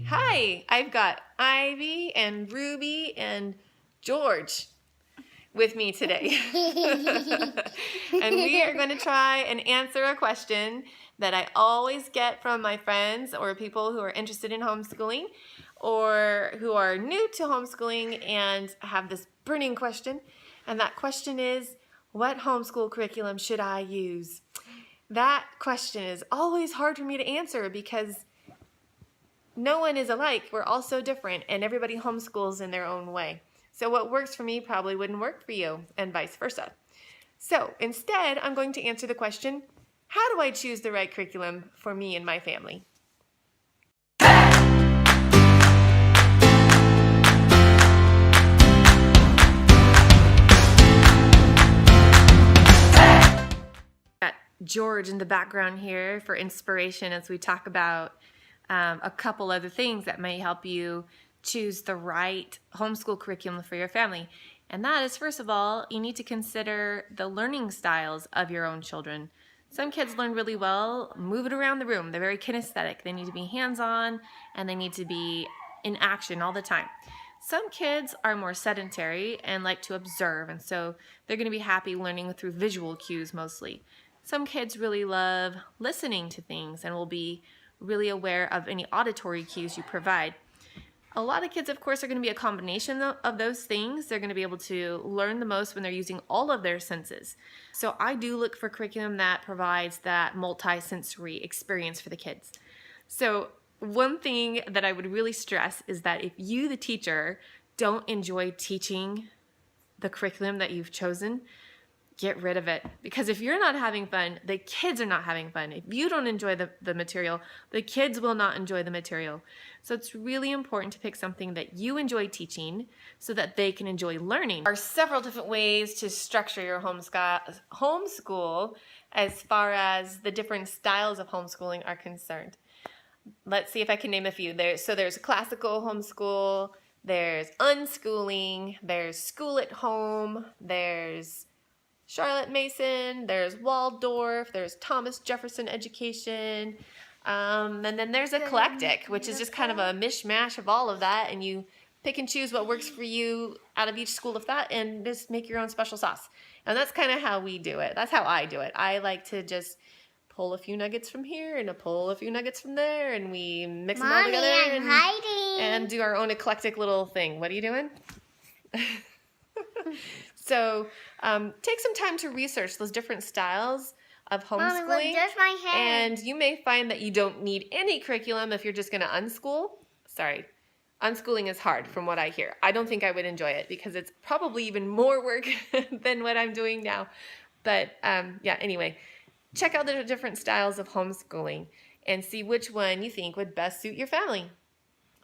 Hi, I've got Ivy and Ruby and George with me today. And we are going to try and answer a question that I always get from my friends or people who are interested in homeschooling or who are new to homeschooling and have this burning question. And that question is, what homeschool curriculum should I use? That question is always hard for me to answer because no one is alike. We're all so different, and everybody homeschools in their own way. So what works for me probably wouldn't work for you, and vice versa. So instead, I'm going to answer the question, how do I choose the right curriculum for me and my family? Got George in the background here for inspiration as we talk about a couple other things that may help you choose the right homeschool curriculum for your family. And that is, first of all, you need to consider the learning styles of your own children. Some kids learn really well moving around the room. They're very kinesthetic. They need to be hands-on and they need to be in action all the time. Some kids are more sedentary and like to observe, and so they're going to be happy learning through visual cues mostly. Some kids really love listening to things and will be really aware of any auditory cues you provide. A lot of kids, of course, are going to be a combination of those things. They're going to be able to learn the most when they're using all of their senses. So I do look for curriculum that provides that multi-sensory experience for the kids. So one thing that I would really stress is that if you, the teacher, don't enjoy teaching the curriculum that you've chosen, get rid of it. Because if you're not having fun, the kids are not having fun. If you don't enjoy the material, the kids will not enjoy the material. So it's really important to pick something that you enjoy teaching so that they can enjoy learning. There are several different ways to structure your homeschool as far as the different styles of homeschooling are concerned. Let's see if I can name a few. There's classical homeschool, there's unschooling, there's school at home, there's Charlotte Mason, there's Waldorf, there's Thomas Jefferson education, and then there's eclectic, which is just kind of a mishmash of all of that, and you pick and choose what works for you out of each school of that and just make your own special sauce. And that's kind of how we do it. That's how I do it. I like to just pull a few nuggets from here and pull a few nuggets from there, and we mix them all together and do our own eclectic little thing. What are you doing? So take some time to research those different styles of homeschooling. Mommy, look, there's my hair. And you may find that you don't need any curriculum if you're just going to unschool. Sorry, unschooling is hard from what I hear. I don't think I would enjoy it because it's probably even more work than what I'm doing now. But yeah, anyway, check out the different styles of homeschooling and see which one you think would best suit your family.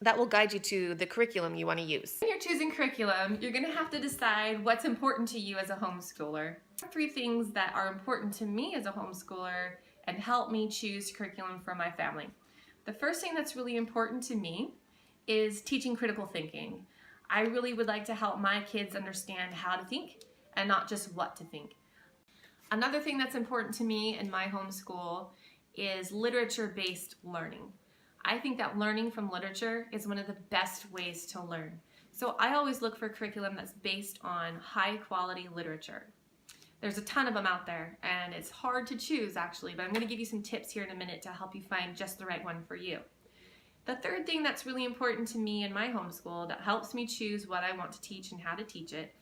That will guide you to the curriculum you want to use. When you're choosing curriculum, you're going to have to decide what's important to you as a homeschooler. 3 things that are important to me as a homeschooler and help me choose curriculum for my family. The first thing that's really important to me is teaching critical thinking. I really would like to help my kids understand how to think and not just what to think. Another thing that's important to me in my homeschool is literature-based learning. I think that learning from literature is one of the best ways to learn. So I always look for curriculum that's based on high quality literature. There's a ton of them out there and it's hard to choose actually, but I'm going to give you some tips here in a minute to help you find just the right one for you. The third thing that's really important to me in my homeschool that helps me choose what I want to teach and how to teach it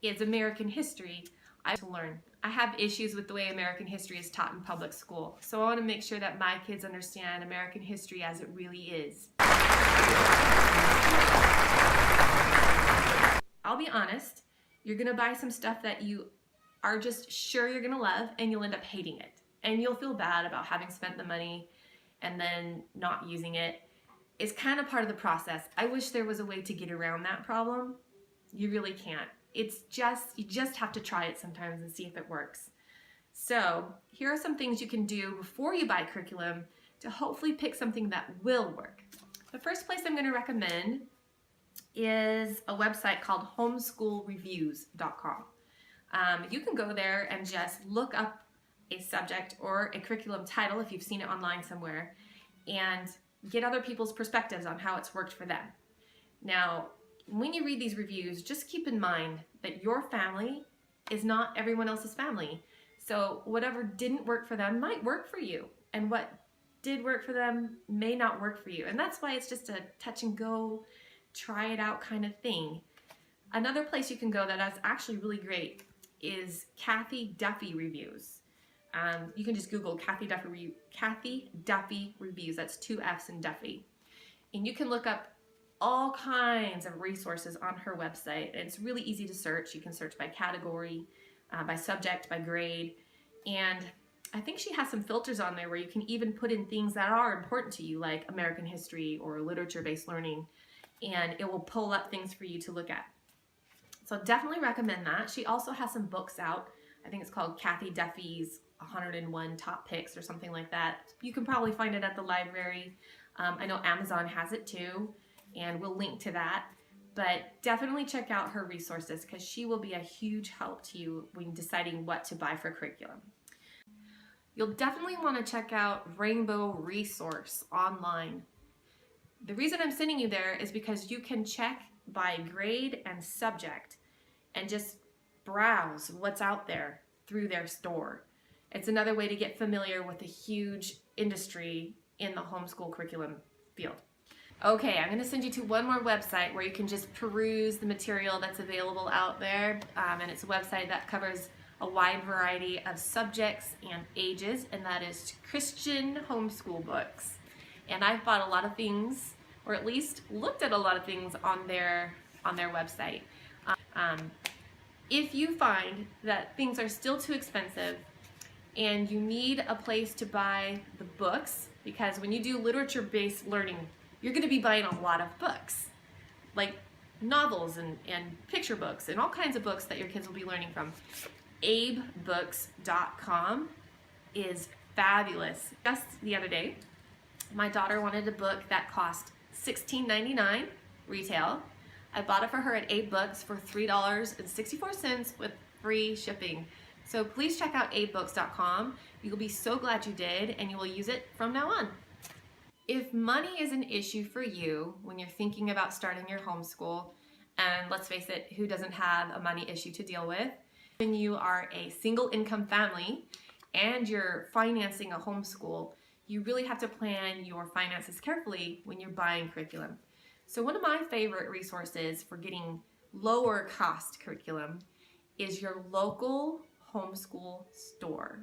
is American history. I want to learn. I have issues with the way American history is taught in public school, so I want to make sure that my kids understand American history as it really is. I'll be honest, you're going to buy some stuff that you are just sure you're going to love and you'll end up hating it. And you'll feel bad about having spent the money and then not using it. It's kind of part of the process. I wish there was a way to get around that problem. You really can't. You just have to try it sometimes and see if it works. So here are some things you can do before you buy curriculum to hopefully pick something that will work. The first place I'm going to recommend is a website called homeschoolreviews.com. You can go there and just look up a subject or a curriculum title if you've seen it online somewhere and get other people's perspectives on how it's worked for them. Now, when you read these reviews, just keep in mind that your family is not everyone else's family. So whatever didn't work for them might work for you, and what did work for them may not work for you. And that's why it's just a touch and go, try it out kind of thing. Another place you can go that is actually really great is Kathy Duffy Reviews. You can just Google Kathy Duffy Reviews. That's 2 F's in Duffy. And you can look up all kinds of resources on her website. And it's really easy to search. You can search by category, by subject, by grade. And I think she has some filters on there where you can even put in things that are important to you, like American history or literature-based learning, and it will pull up things for you to look at. So definitely recommend that. She also has some books out. I think it's called Kathy Duffy's 101 Top Picks or something like that. You can probably find it at the library. I know Amazon has it too, and we'll link to that. But definitely check out her resources because she will be a huge help to you when deciding what to buy for curriculum. You'll definitely want to check out Rainbow Resource online. The reason I'm sending you there is because you can check by grade and subject and just browse what's out there through their store. It's another way to get familiar with the huge industry in the homeschool curriculum field. Okay, I'm going to send you to one more website where you can just peruse the material that's available out there, and it's a website that covers a wide variety of subjects and ages, and that is Christian homeschool books. And I've bought a lot of things, or at least looked at a lot of things on their website. If you find that things are still too expensive and you need a place to buy the books, because when you do literature-based learning, you're going to be buying a lot of books, like novels and picture books and all kinds of books that your kids will be learning from. abebooks.com is fabulous. Just the other day, my daughter wanted a book that cost $16.99 retail. I bought it for her at AbeBooks for $3.64 with free shipping. So please check out abebooks.com. You'll be so glad you did, and you will use it from now on. If money is an issue for you when you're thinking about starting your homeschool, and let's face it, who doesn't have a money issue to deal with? When you are a single income family and you're financing a homeschool, you really have to plan your finances carefully when you're buying curriculum. So one of my favorite resources for getting lower cost curriculum is your local homeschool store.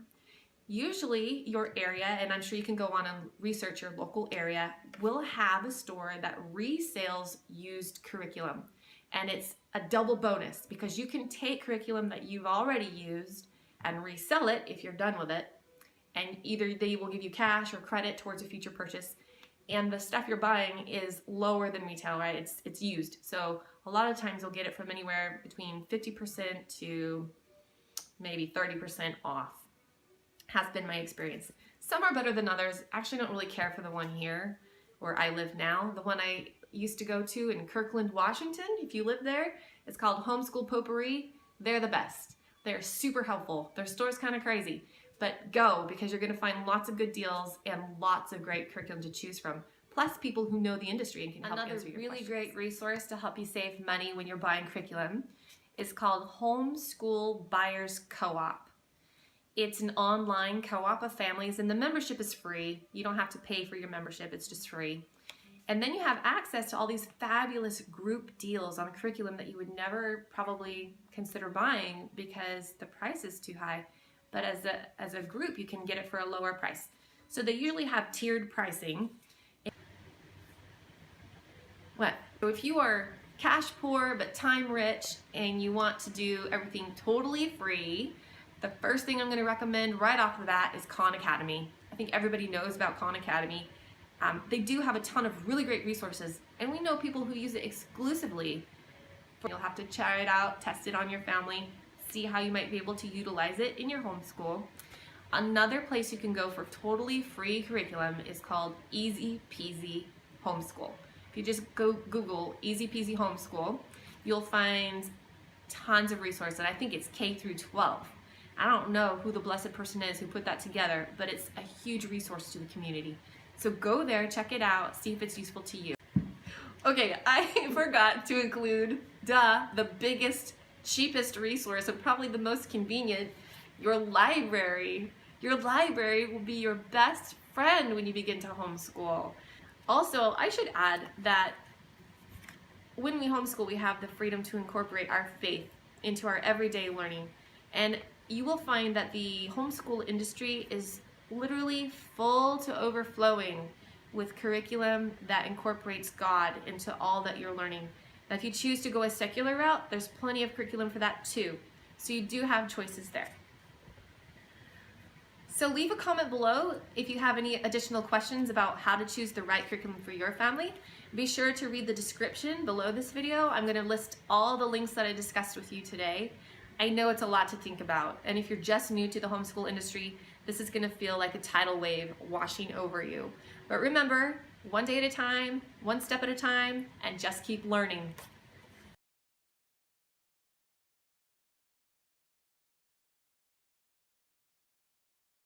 Usually your area, and I'm sure you can go on and research your local area, will have a store that resells used curriculum. And it's a double bonus because you can take curriculum that you've already used and resell it if you're done with it. And either they will give you cash or credit towards a future purchase. And the stuff you're buying is lower than retail, right? It's used. So a lot of times you'll get it from anywhere between 50% to maybe 30% off. Has been my experience. Some are better than others. Actually, I don't really care for the one here where I live now. The one I used to go to in Kirkland, Washington, if you live there, it's called Homeschool Potpourri. They're the best. They're super helpful. Their store's kind of crazy, but go because you're going to find lots of good deals and lots of great curriculum to choose from. Plus people who know the industry and can help answer your questions. Another really great resource to help you save money when you're buying curriculum is called Homeschool Buyers Co-op. It's an online co-op of families, and the membership is free. You don't have to pay for your membership, it's just free. And then you have access to all these fabulous group deals on curriculum that you would never probably consider buying because the price is too high. But as a group, you can get it for a lower price. So they usually have tiered pricing. So if you are cash poor but time rich and you want to do everything totally free, the first thing I'm going to recommend right off the bat is Khan Academy. I think everybody knows about Khan Academy. They do have a ton of really great resources, and we know people who use it exclusively. You'll have to try it out, test it on your family, see how you might be able to utilize it in your homeschool. Another place you can go for totally free curriculum is called Easy Peasy Homeschool. If you just go Google Easy Peasy Homeschool, you'll find tons of resources, and I think it's K through 12. I don't know who the blessed person is who put that together, but it's a huge resource to the community. So go there, check it out, see if it's useful to you. Okay, I forgot to include, the biggest, cheapest resource and probably the most convenient, your library. Your library will be your best friend when you begin to homeschool. Also, I should add that when we homeschool, we have the freedom to incorporate our faith into our everyday learning. And you will find that the homeschool industry is literally full to overflowing with curriculum that incorporates God into all that you're learning. Now, if you choose to go a secular route, there's plenty of curriculum for that too. So you do have choices there. So leave a comment below if you have any additional questions about how to choose the right curriculum for your family. Be sure to read the description below this video. I'm going to list all the links that I discussed with you today. I know it's a lot to think about, and if you're just new to the homeschool industry, this is going to feel like a tidal wave washing over you. But remember, one day at a time, one step at a time, and just keep learning.